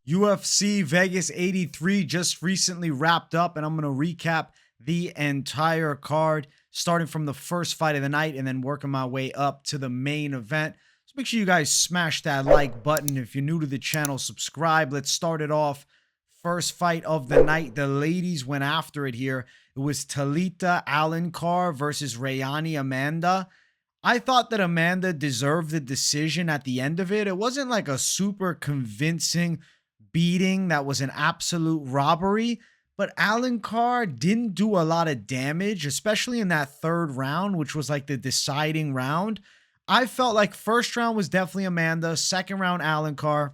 UFC Vegas 83 just recently wrapped up, and I'm going to recap the entire card, starting from the first fight of the night and then working my way up to the main event. So make sure you guys smash that like button. If you're new to the channel, subscribe. Let's start it off. First fight of the night. The ladies went after it here. It was Talita Alencar versus Rayani Amanda. I thought that Amanda deserved the decision at the end of it. It wasn't like a super convincing beating that was an absolute robbery, but Alencar didn't do a lot of damage, especially in that third round, which was like the deciding round. I felt like first round was definitely Amanda, second round Alencar,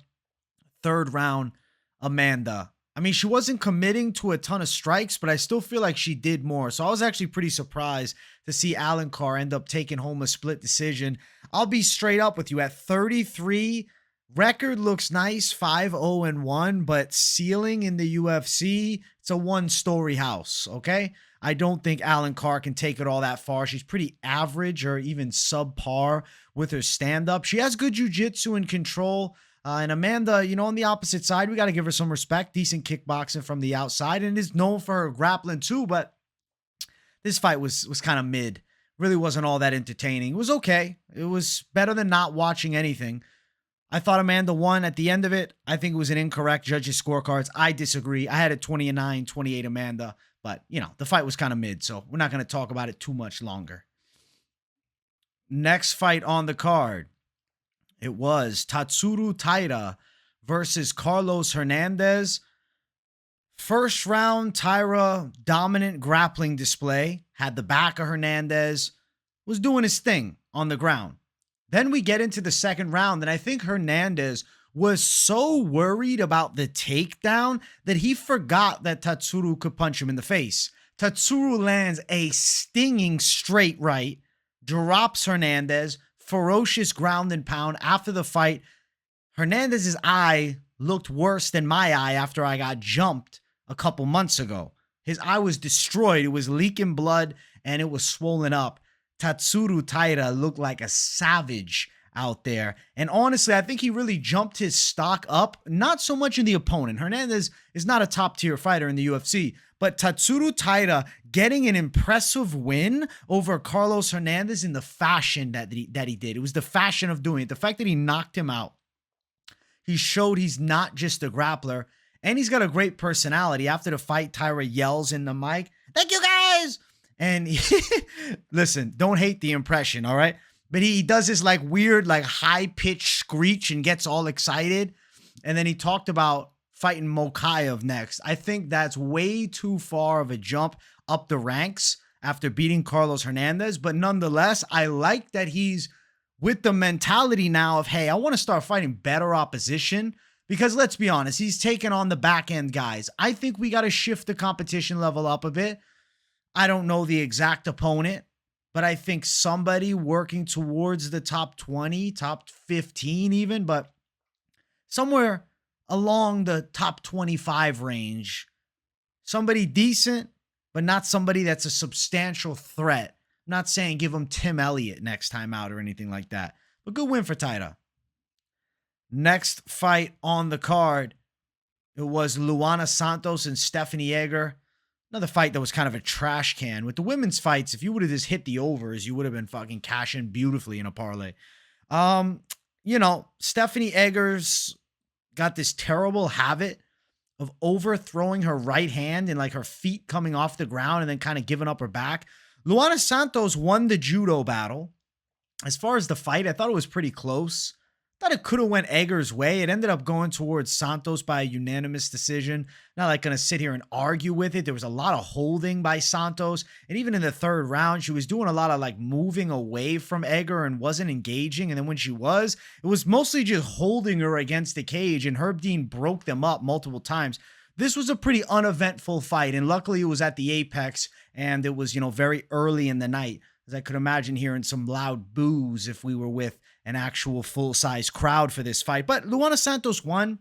third round Amanda. I mean, she wasn't committing to a ton of strikes, but I still feel like she did more. So I was actually pretty surprised to see Alencar end up taking home a split decision. I'll be straight up with you. At 33, record looks nice, 5-0-1, but ceiling in the UFC, it's a one-story house, okay? I don't think Alencar can take it all that far. She's pretty average or even subpar with her stand-up. She has good jiu-jitsu and control. And Amanda, you know, on the opposite side, we got to give her some respect. Decent kickboxing from the outside, and is known for her grappling too. But this fight was kind of mid. Really wasn't all that entertaining. It was okay. It was better than not watching anything. I thought Amanda won at the end of it. I think it was an incorrect judges' scorecards. I disagree. I had it 20-9, 28 Amanda. But, you know, the fight was kind of mid, so we're not going to talk about it too much longer. Next fight on the card. It was Tatsuro Taira versus Carlos Hernandez. First round, Taira, dominant grappling display, had the back of Hernandez, was doing his thing on the ground. Then we get into the second round, and I think Hernandez was so worried about the takedown that he forgot that Tatsuro could punch him in the face. Tatsuro lands a stinging straight right, drops Hernandez, ferocious ground and pound. After the fight, Hernandez's eye looked worse than my eye after I got jumped a couple months ago. His eye was destroyed. It was leaking blood and it was swollen up. Tatsuro Taira looked like a savage out there. And honestly, I think he really jumped his stock up, not so much in the opponent. Hernandez is not a top tier fighter in the UFC, but Tatsuro Taira getting an impressive win over Carlos Hernandez in the fashion that he did. It was the fashion of doing it. The fact that he knocked him out. He showed he's not just a grappler, and he's got a great personality. After the fight, Taira yells in the mic, "Thank you guys!" And listen, don't hate the impression, all right? But he does this like weird, like high-pitched screech and gets all excited. And then he talked about fighting Mokaev next. I think that's way too far of a jump up the ranks after beating Carlos Hernandez. But nonetheless, I like that he's with the mentality now of, hey, I want to start fighting better opposition. Because let's be honest, he's taking on the back-end guys. I think we got to shift the competition level up a bit. I don't know the exact opponent, but I think somebody working towards the top 20, top 15 even, but somewhere along the top 25 range. Somebody decent, but not somebody that's a substantial threat. I'm not saying give him Tim Elliott next time out or anything like that, but good win for Taira. Next fight on the card, it was Luana Santos and Stephanie Egger. Another fight that was kind of a trash can. With the women's fights, if you would have just hit the overs, you would have been fucking cashing beautifully in a parlay. You know, Stephanie Egger's got this terrible habit of overthrowing her right hand and like her feet coming off the ground and then kind of giving up her back. Luana Santos won the judo battle. As far as the fight, I thought it was pretty close. Thought it could have went Egger's way. It ended up going towards Santos by a unanimous decision. Not like going to sit here and argue with it. There was a lot of holding by Santos. And even in the third round, she was doing a lot of like moving away from Egger and wasn't engaging. And then when she was, it was mostly just holding her against the cage. And Herb Dean broke them up multiple times. This was a pretty uneventful fight. And luckily it was at the Apex. And it was, you know, very early in the night. As I could imagine hearing some loud boos if we were with an actual full-size crowd for this fight. But Luana Santos won.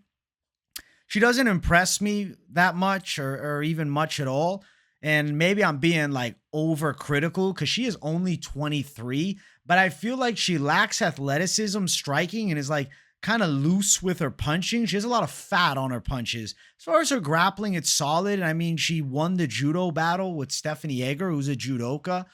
She doesn't impress me that much or even much at all. And maybe I'm being like overcritical because she is only 23. But I feel like she lacks athleticism, striking, and is like kind of loose with her punching. She has a lot of fat on her punches. As far as her grappling, it's solid. I mean, she won the judo battle with Stephanie Yeager, who's a judoka.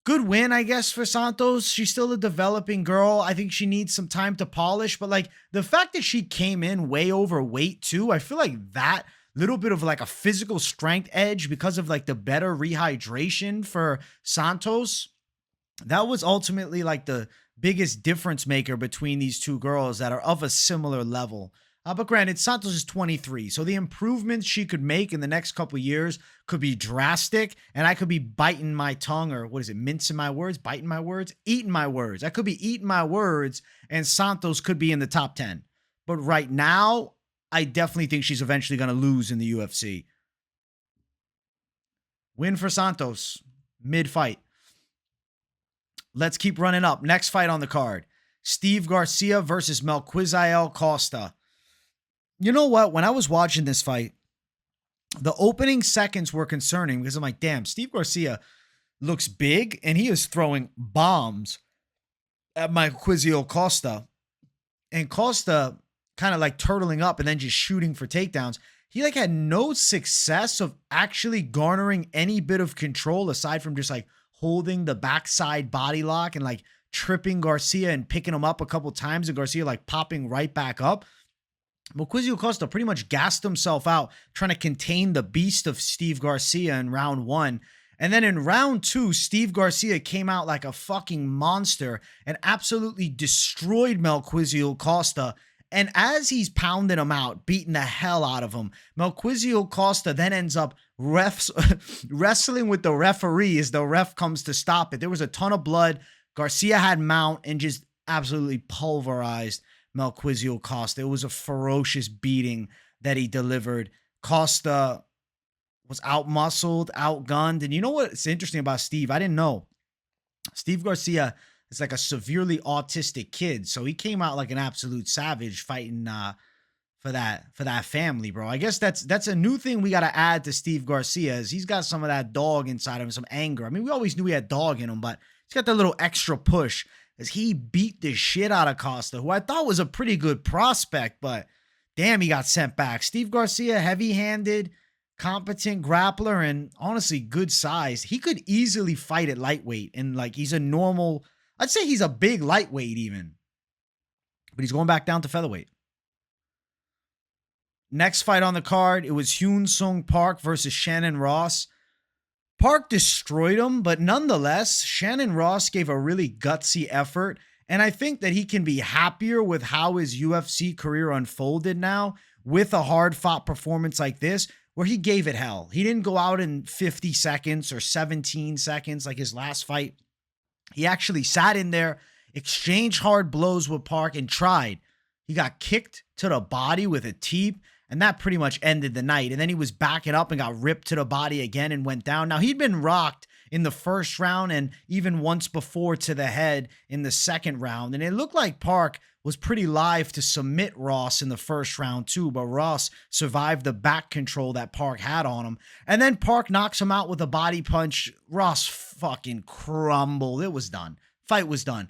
Good win, I guess, for Santos. She's still a developing girl. I think she needs some time to polish. But like the fact that she came in way overweight too, I feel like that little bit of like a physical strength edge because of like the better rehydration for Santos. That was ultimately like the biggest difference maker between these two girls that are of a similar level. But granted, Santos is 23, so the improvements she could make in the next couple of years could be drastic, and I could be biting my tongue, or what is it, mincing my words, biting my words, eating my words. I could be eating my words, and Santos could be in the top 10. But right now, I definitely think she's eventually going to lose in the UFC. Win for Santos, mid-fight. Let's keep running up. Next fight on the card, Steve Garcia versus Melquizael Costa. You know what? When I was watching this fight, the opening seconds were concerning because I'm like, damn, Steve Garcia looks big and he is throwing bombs at Melquizael Costa. And Costa kind of like turtling up and then just shooting for takedowns. He like had no success of actually garnering any bit of control aside from just like holding the backside body lock and like tripping Garcia and picking him up a couple times and Garcia like popping right back up. Melquizael Costa pretty much gassed himself out trying to contain the beast of Steve Garcia in round 1. And then in round 2, Steve Garcia came out like a fucking monster and absolutely destroyed Melquizael Costa. And as he's pounding him out, beating the hell out of him, Melquizael Costa then ends up wrestling with the referee as the ref comes to stop it. There was a ton of blood. Garcia had mount and just absolutely pulverized Melquizael Costa. It was a ferocious beating that he delivered. Costa was out-muscled, outgunned. And you know what's interesting about Steve? I didn't know. Steve Garcia is like a severely autistic kid. So he came out like an absolute savage fighting for that family, bro. I guess that's a new thing we got to add to Steve Garcia is he's got some of that dog inside of him, some anger. I mean, we always knew he had dog in him, but he's got that little extra push as he beat the shit out of Costa, who I thought was a pretty good prospect, but damn, he got sent back. Steve Garcia, heavy-handed, competent grappler, and honestly, good size. He could easily fight at lightweight, and like he's a normal, I'd say he's a big lightweight even, but he's going back down to featherweight. Next fight on the card, it was Hyun Sung Park versus Shannon Ross. Park destroyed him, but nonetheless, Shannon Ross gave a really gutsy effort, and I think that he can be happier with how his UFC career unfolded now with a hard-fought performance like this, where he gave it hell. He didn't go out in 50 seconds or 17 seconds like his last fight. He actually sat in there, exchanged hard blows with Park, and tried. He got kicked to the body with a teep, and that pretty much ended the night. And then he was backing up and got ripped to the body again and went down. Now, he'd been rocked in the first round and even once before to the head in the second round. And it looked like Park was pretty live to submit Ross in the first round too, but Ross survived the back control that Park had on him. And then Park knocks him out with a body punch. Ross fucking crumbled. It was done. Fight was done.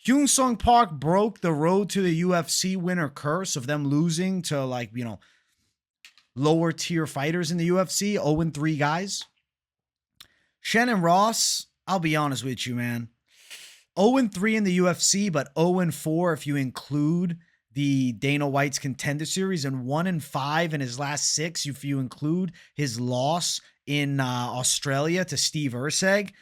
Hyun Sung Park broke the road to the UFC winner curse of them losing to like, you know, lower tier fighters in the UFC, 0-3 guys. Shannon Ross, I'll be honest with you, man. 0-3 in the UFC, but 0-4 if you include the Dana White's Contender Series, and 1-5 in his last 6 if you include his loss in Australia to Steve Erceg.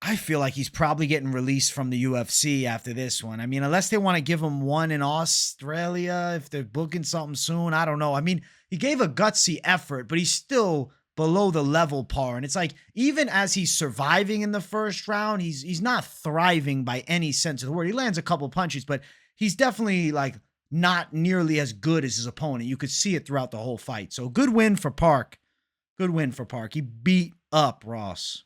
I feel like he's probably getting released from the UFC after this one. I mean, unless they want to give him one in Australia, if they're booking something soon, I don't know. I mean, he gave a gutsy effort, but he's still below the level par. And it's like, even as he's surviving in the first round, he's not thriving by any sense of the word. He lands a couple punches, but he's definitely like not nearly as good as his opponent. You could see it throughout the whole fight. So good win for Park. Good win for Park. He beat up Ross.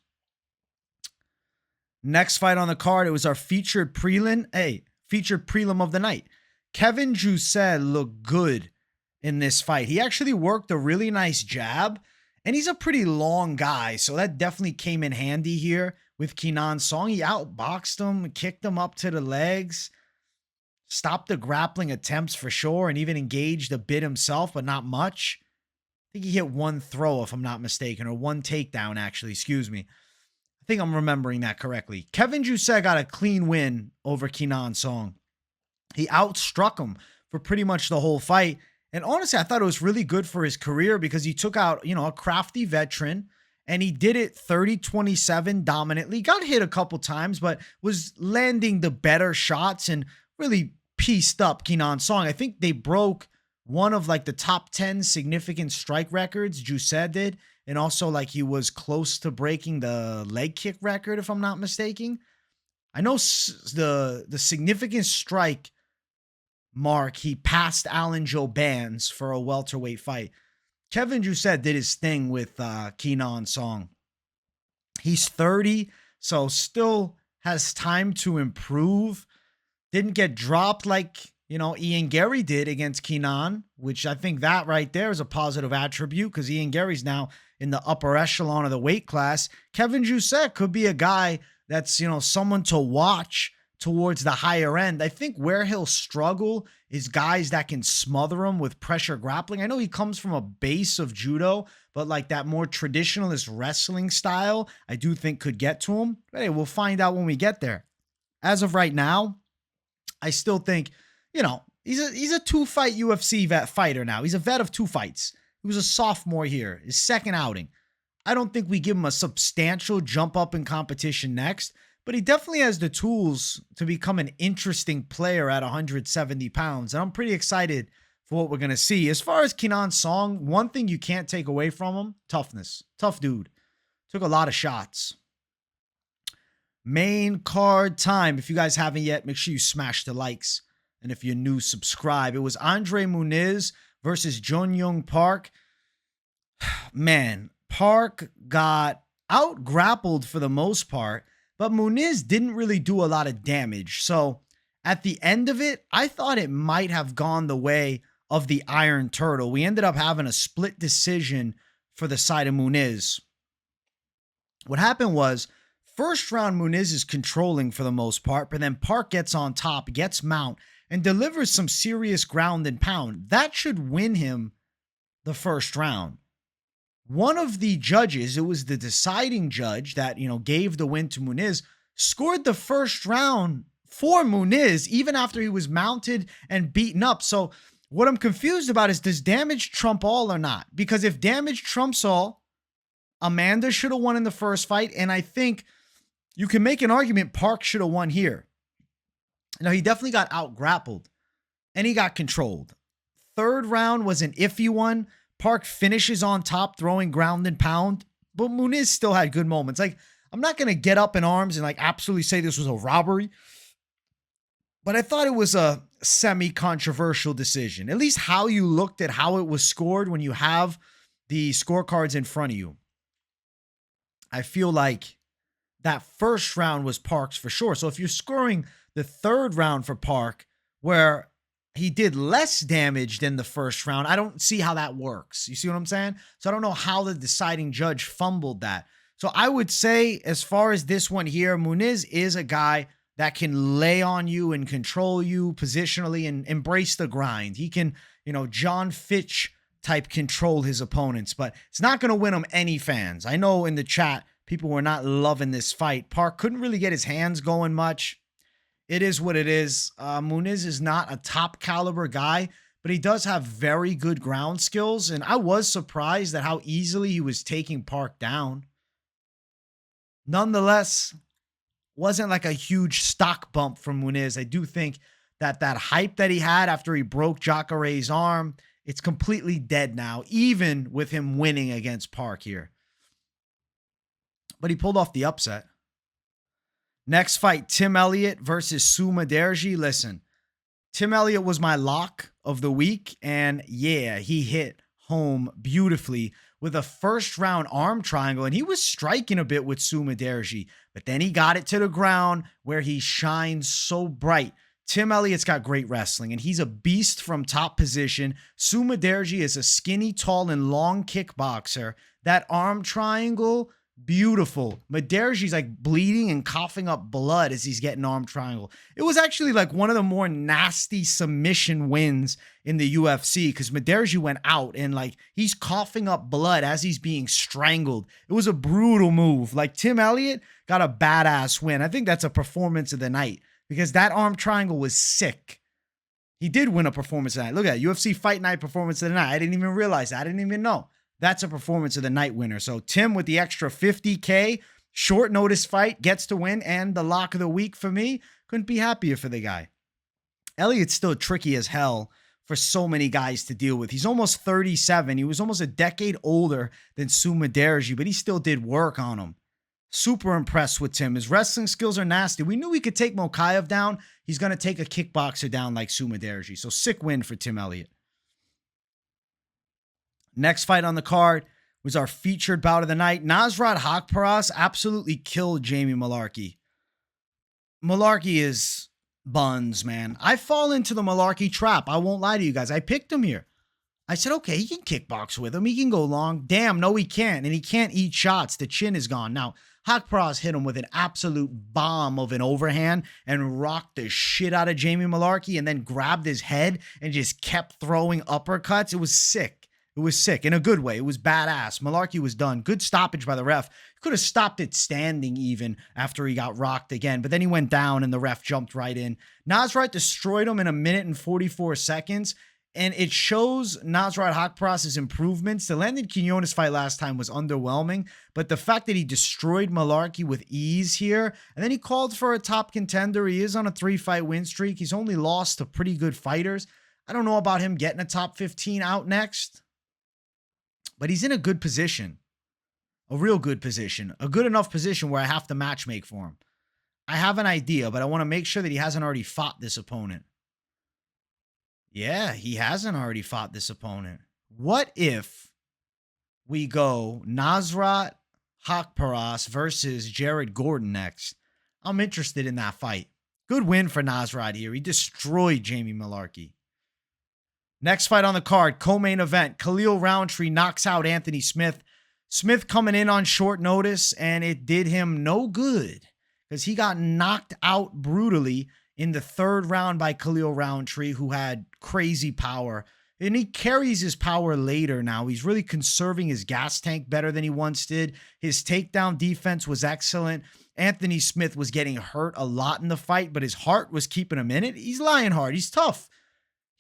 Next fight on the card, it was our featured prelim of the night. Kevin Jousset looked good in this fight. He actually worked a really nice jab, and he's a pretty long guy, so that definitely came in handy here with Kenan Song. He outboxed him, kicked him up to the legs. stopped the grappling attempts for sure and even engaged a bit himself, but not much. I think he hit one throw, if I'm not mistaken, or one takedown, actually. Excuse me. I think I'm remembering that correctly. Kevin Jousset got a clean win over Kenan Song. He outstruck him for pretty much the whole fight. And honestly, I thought it was really good for his career because he took out, a crafty veteran, and he did it 30-27 dominantly. Got hit a couple times, but was landing the better shots and really pieced up Kenan Song. I think they broke one of like the top 10 significant strike records Jousset did. And also like he was close to breaking the leg kick record, if I'm not mistaken. I know the significant strike mark, he passed Alan Joe Bands for a welterweight fight. Kevin Jousset did his thing with Kenan Song. He's 30, so still has time to improve. Didn't get dropped like, Ian Gary did against Kenan, which I think that right there is a positive attribute because Ian Gary's now in the upper echelon of the weight class. Kevin Jousset could be a guy that's, someone to watch towards the higher end. I think where he'll struggle is guys that can smother him with pressure grappling. I know he comes from a base of judo, but like that more traditionalist wrestling style, I do think could get to him. But hey, we'll find out when we get there. As of right now, I still think, he's a 2-fight UFC vet fighter now. He's a vet of 2 fights. He was a sophomore here, his second outing. I don't think we give him a substantial jump up in competition next, but he definitely has the tools to become an interesting player at 170 pounds. And I'm pretty excited for what we're going to see. As far as Kenan Song, one thing you can't take away from him, toughness. Tough dude. Took a lot of shots. Main card time. If you guys haven't yet, make sure you smash the likes. And if you're new, subscribe. It was André Muniz versus Jong Park. Man, Park got out grappled for the most part, but Muniz didn't really do a lot of damage. So at the end of it, I thought it might have gone the way of the Iron Turtle. We ended up having a split decision for the side of Muniz. What happened was, first round Muniz is controlling for the most part, but then Park gets on top, gets mount, and delivers some serious ground and pound. That should win him the first round. One of the judges, it was the deciding judge that, gave the win to Muniz, scored the first round for Muniz, even after he was mounted and beaten up. So what I'm confused about is, does damage trump all or not? Because if damage trumps all, Amanda should have won in the first fight. And I think you can make an argument Park should have won here. Now, he definitely got out-grappled, and he got controlled. Third round was an iffy one. Park finishes on top, throwing ground and pound, but Muniz still had good moments. Like, I'm not going to get up in arms and, absolutely say this was a robbery, but I thought it was a semi-controversial decision. At least how you looked at how it was scored when you have the scorecards in front of you. I feel like that first round was Park's for sure. So if you're scoring the third round for Park, where he did less damage than the first round, I don't see how that works. You see what I'm saying? So I don't know how the deciding judge fumbled that. So I would say, as far as this one here, Muniz is a guy that can lay on you and control you positionally and embrace the grind. He can, John Fitch type control his opponents, but it's not going to win him any fans. I know in the chat, people were not loving this fight. Park couldn't really get his hands going much. It is what it is. Muniz is not a top caliber guy, but he does have very good ground skills. And I was surprised at how easily he was taking Park down. Nonetheless, wasn't like a huge stock bump from Muniz. I do think that hype that he had after he broke Jacare's arm, it's completely dead now, even with him winning against Park here. But he pulled off the upset. Next fight, Tim Elliott versus Sumudaerji. Listen, Tim Elliott was my lock of the week, and yeah, he hit home beautifully with a first round arm triangle, and he was striking a bit with Sumudaerji, but then he got it to the ground where he shines so bright. Tim Elliott's got great wrestling, and he's a beast from top position. Sumudaerji is a skinny, tall, and long kickboxer. That arm triangle Beautiful. Sumudaerji's like bleeding and coughing up blood as he's getting arm triangle. It was actually like one of the more nasty submission wins in the UFC because Sumudaerji went out and like he's coughing up blood as he's being strangled. It was a brutal move. Like Tim Elliott got a badass win. I think that's a performance of the night because that arm triangle was sick. He did win a performance of the night. Look at that. UFC Fight Night performance of the night. I didn't even realize that. I didn't even know. That's a performance of the night winner. So Tim with the extra 50K, short notice fight, gets to win, and the lock of the week for me. Couldn't be happier for the guy. Elliott's still tricky as hell for so many guys to deal with. He's almost 37. He was almost a decade older than Sumudaerji, but he still did work on him. Super impressed with Tim. His wrestling skills are nasty. We knew he could take Melquizael down. He's going to take a kickboxer down like Sumudaerji. So sick win for Tim Elliott. Next fight on the card was our featured bout of the night. Nasrat Haqparast absolutely killed Jamie Mullarkey. Mullarkey is buns, man. I fall into the Mullarkey trap. I won't lie to you guys. I picked him here. I said, okay, he can kickbox with him. He can go long. Damn, no, he can't. And he can't eat shots. The chin is gone. Now, Haqparast hit him with an absolute bomb of an overhand and rocked the shit out of Jamie Mullarkey and then grabbed his head and just kept throwing uppercuts. It was sick. It was sick in a good way. It was badass. Mullarkey was done. Good stoppage by the ref. Could have stopped it standing even after he got rocked again, but then he went down and the ref jumped right in. Nasrat destroyed him in 1 minute and 44 seconds, and it shows Nasrat Haqparast's improvements. The Landon Quinones fight last time was underwhelming, but the fact that he destroyed Mullarkey with ease here, and then he called for a top contender. He is on a 3-fight win streak. He's only lost to pretty good fighters. I don't know about him getting a top 15 out next. But he's in a good position, a real good position, a good enough position where I have to match make for him. I have an idea, but I want to make sure that he hasn't already fought this opponent. Yeah, he hasn't already fought this opponent. What if we go Nasrat Haqparast versus Jared Gordon next? I'm interested in that fight. Good win for Nasrat here. He destroyed Jamie Mullarkey. Next fight on the card, co-main event. Khalil Rountree knocks out Anthony Smith. Smith coming in on short notice, and it did him no good because he got knocked out brutally in the 3rd round by Khalil Rountree, who had crazy power. And he carries his power later now. He's really conserving his gas tank better than he once did. His takedown defense was excellent. Anthony Smith was getting hurt a lot in the fight, but his heart was keeping him in it. He's lying hard. He's tough.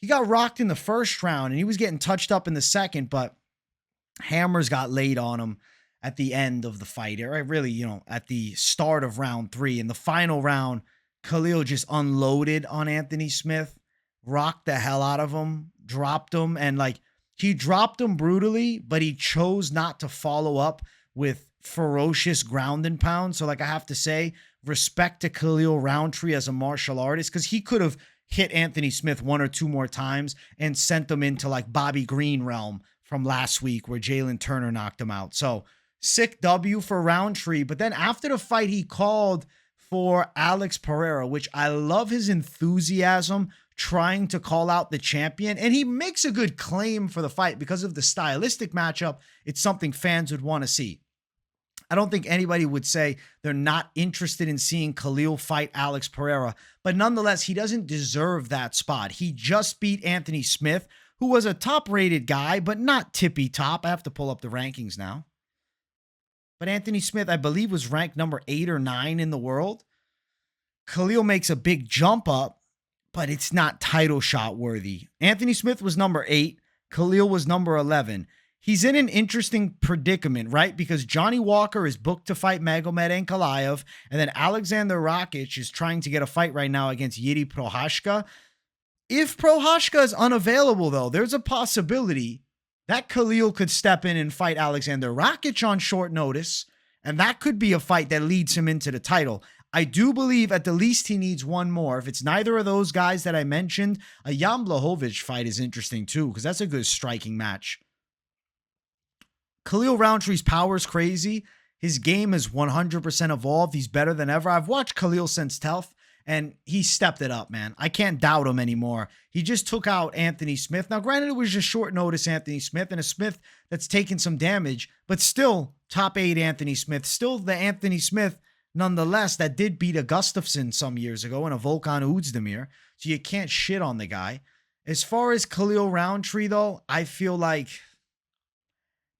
He got rocked in the 1st round, and he was getting touched up in the 2nd, but hammers got laid on him at the end of the fight. Really, at the start of round 3. In the final round, Khalil just unloaded on Anthony Smith, rocked the hell out of him, dropped him, and he dropped him brutally, but he chose not to follow up with ferocious ground and pound. So I have to say, respect to Khalil Rountree as a martial artist, because he could have hit Anthony Smith 1 or 2 more times and sent them into Bobby Green realm from last week where Jalen Turner knocked him out. So sick W for Rountree. But then after the fight, he called for Alex Pereira, which I love his enthusiasm trying to call out the champion. And he makes a good claim for the fight because of the stylistic matchup. It's something fans would want to see. I don't think anybody would say they're not interested in seeing Khalil fight Alex Pereira, but nonetheless, he doesn't deserve that spot. He just beat Anthony Smith, who was a top-rated guy, but not tippy-top. I have to pull up the rankings now. But Anthony Smith, I believe, was ranked number 8 or 9 in the world. Khalil makes a big jump up, but it's not title shot worthy. Anthony Smith was number 8. Khalil was number 11. He's in an interesting predicament, right? Because Johnny Walker is booked to fight Magomed Ankalaev, and then Alexander Rakic is trying to get a fight right now against Yuri Prochazka. If Prochazka is unavailable, though, there's a possibility that Khalil could step in and fight Alexander Rakic on short notice, and that could be a fight that leads him into the title. I do believe at the least he needs one more. If it's neither of those guys that I mentioned, a Jan Blachowicz fight is interesting too, because that's a good striking match. Khalil Rountree's power is crazy. His game is 100% evolved. He's better than ever. I've watched Khalil since TELF, And he stepped it up, man. I can't doubt him anymore. He just took out Anthony Smith. Now, granted, it was just short notice Anthony Smith, and a Smith that's taken some damage, but still top 8 Anthony Smith. Still the Anthony Smith, nonetheless, that did beat a Gustafsson some years ago and a Volkan Oezdemir. So you can't shit on the guy. As far as Khalil Rountree, though, I feel like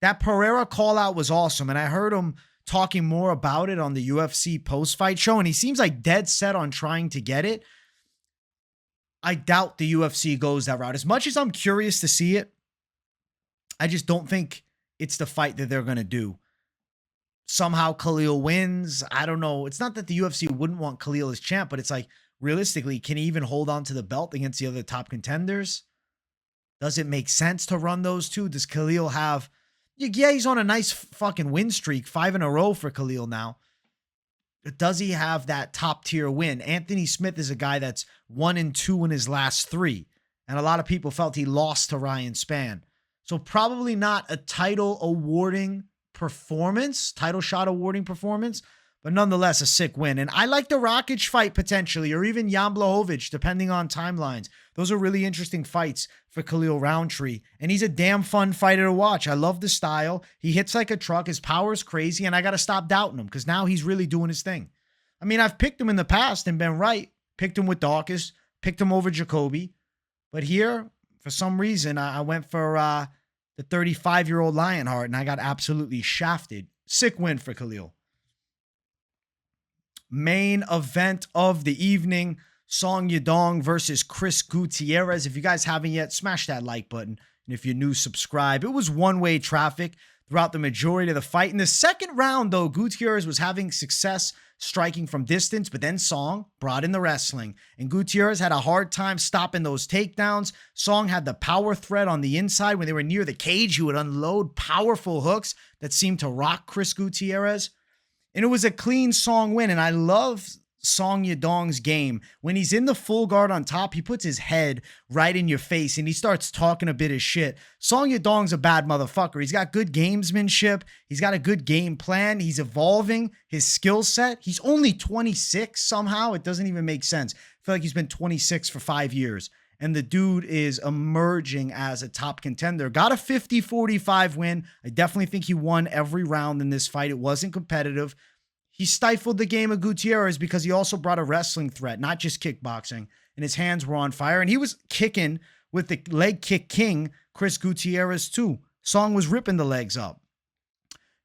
that Pereira call-out was awesome, and I heard him talking more about it on the UFC post-fight show, and he seems like dead set on trying to get it. I doubt the UFC goes that route. As much as I'm curious to see it, I just don't think it's the fight that they're going to do. Somehow Khalil wins. I don't know. It's not that the UFC wouldn't want Khalil as champ, but it's like, realistically, can he even hold on to the belt against the other top contenders? Does it make sense to run those two? Does Khalil have... Yeah, he's on a nice fucking win streak, 5 in a row for Khalil now. But does he have that top tier win? Anthony Smith is a guy that's 1-2 in his last 3. And a lot of people felt he lost to Ryan Spann. So probably not a title shot awarding performance, but nonetheless a sick win. And I like the Rakic fight potentially, or even Jan Blachowicz, depending on timelines. Those are really interesting fights for Khalil Rountree. And he's a damn fun fighter to watch. I love the style. He hits like a truck. His power is crazy. And I got to stop doubting him because now he's really doing his thing. I mean, I've picked him in the past and been right. Picked him with Dawkins. Picked him over Jacoby. But here, for some reason, I went for the 35-year-old Lionheart, and I got absolutely shafted. Sick win for Khalil. Main event of the evening, Song Yadong versus Chris Gutierrez. If you guys haven't yet, smash that like button. And if you're new, subscribe. It was one-way traffic throughout the majority of the fight. In the second round, though, Gutierrez was having success striking from distance, but then Song brought in the wrestling. And Gutierrez had a hard time stopping those takedowns. Song had the power threat on the inside. When they were near the cage, he would unload powerful hooks that seemed to rock Chris Gutierrez. And it was a clean Song win. And I love Song Yadong's game. When he's in the full guard on top, he puts his head right in your face and he starts talking a bit of shit. Song Yadong's a bad motherfucker. He's got good gamesmanship. He's got a good game plan. He's evolving his skill set. He's only 26 somehow. It doesn't even make sense. I feel like he's been 26 for 5 years. And the dude is emerging as a top contender. Got a 50-45 win. I definitely think he won every round in this fight. It wasn't competitive. He stifled the game of Gutierrez because he also brought a wrestling threat, not just kickboxing. And his hands were on fire. And he was kicking with the leg kick king, Chris Gutierrez, too. Song was ripping the legs up.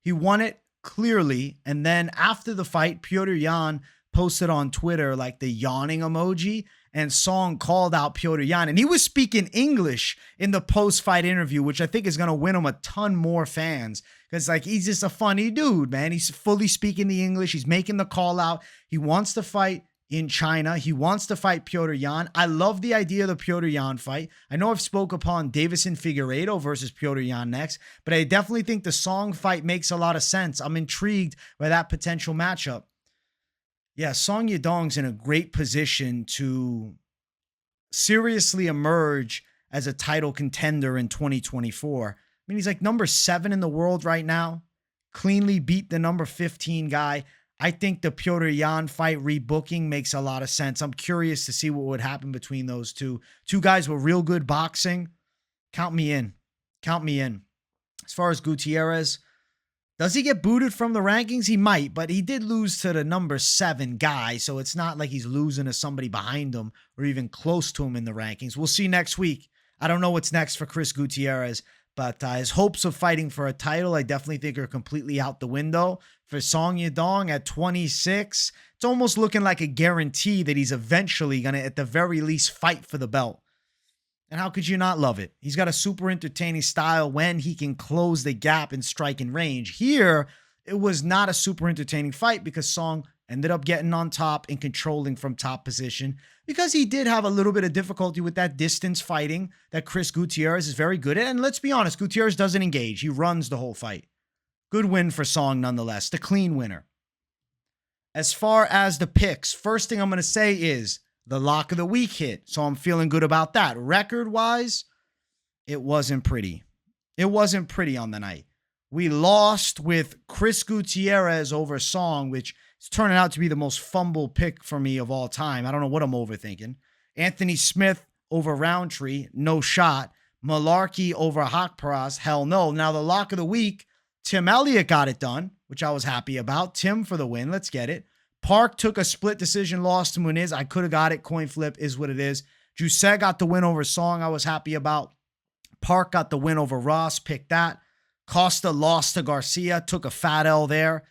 He won it clearly. And then after the fight, Petr Yan posted on Twitter like the yawning emoji. And Song called out Petr Yan. And he was speaking English in the post-fight interview, which I think is going to win him a ton more fans. Because, like, he's just a funny dude, man. He's fully speaking the English. He's making the call out. He wants to fight in China. He wants to fight Petr Yan. I love the idea of the Petr Yan fight. I know I've spoke upon Davison Figueiredo versus Petr Yan next, but I definitely think the Song fight makes a lot of sense. I'm intrigued by that potential matchup. Yeah, Song Yadong's in a great position to seriously emerge as a title contender in 2024. I mean, he's like number 7 in the world right now. Cleanly beat the number 15 guy. I think the Petr Yan fight rebooking makes a lot of sense. I'm curious to see what would happen between those two. Two guys with real good boxing. Count me in. Count me in. As far as Gutierrez, does he get booted from the rankings? He might, but he did lose to the number 7 guy, so it's not like he's losing to somebody behind him or even close to him in the rankings. We'll see next week. I don't know what's next for Chris Gutierrez, but his hopes of fighting for a title, I definitely think are completely out the window. For Song Yadong at 26, it's almost looking like a guarantee that he's eventually going to, at the very least, fight for the belt. And how could you not love it? He's got a super entertaining style when he can close the gap in striking range. Here, it was not a super entertaining fight because Song ended up getting on top and controlling from top position because he did have a little bit of difficulty with that distance fighting that Chris Gutierrez is very good at. And let's be honest, Gutierrez doesn't engage. He runs the whole fight. Good win for Song nonetheless. The clean winner. As far as the picks, first thing I'm going to say is the lock of the week hit, so I'm feeling good about that. Record-wise, it wasn't pretty. It wasn't pretty on the night. We lost with Chris Gutierrez over Song, which It's turning out to be the most fumble pick for me of all time. I don't know what I'm overthinking. Anthony Smith over Rountree, no shot. Mullarkey over Haqparast, hell no. Now the lock of the week, Tim Elliott got it done, which I was happy about. Tim for the win. Let's get it. Park took a split decision loss to Muniz. I could have got it. Coin flip is what it is. Jousset got the win over Song. I was happy about. Park got the win over Ross. Picked that. Costa lost to Garcia. Took a fat L there.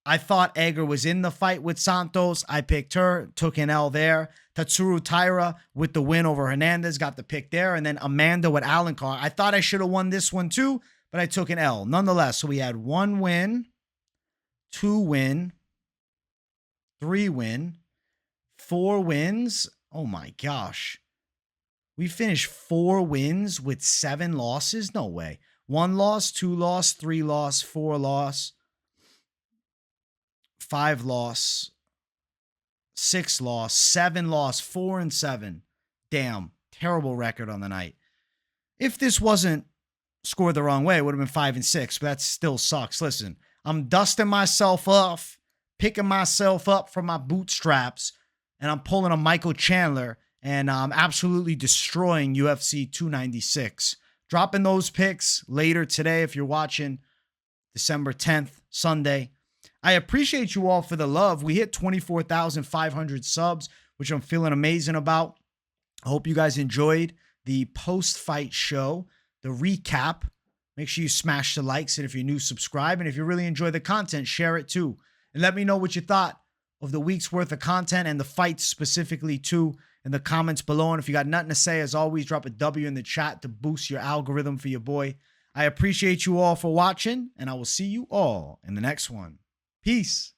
I thought Edgar was in the fight with Santos. I picked her. Took an L there. Tatsuro Taira with the win over Hernandez. Got the pick there. And then Amanda with Alencar. I thought I should have won this one too, but I took an L. Nonetheless, so we had 1 win, 2 win, 3 win, 4 wins. Oh my gosh. We finished 4 wins with 7 losses? No way. 1 loss, 2 loss, 3 loss, 4 loss, 5 loss, 6 loss, 7 loss, 4 and 7. Damn. Terrible record on the night. If this wasn't scored the wrong way, it would have been 5 and 6, but that still sucks. Listen, I'm dusting myself off, picking myself up from my bootstraps, and I'm pulling a Michael Chandler, and I'm absolutely destroying UFC 296. Dropping those picks later today if you're watching December 10th, Sunday. I appreciate you all for the love. We hit 24,500 subs, which I'm feeling amazing about. I hope you guys enjoyed the post-fight show, the recap. Make sure you smash the likes, and if you're new, subscribe. And if you really enjoy the content, share it too. And let me know what you thought of the week's worth of content and the fights specifically too in the comments below. And if you got nothing to say, as always, drop a W in the chat to boost your algorithm for your boy. I appreciate you all for watching, and I will see you all in the next one. Peace.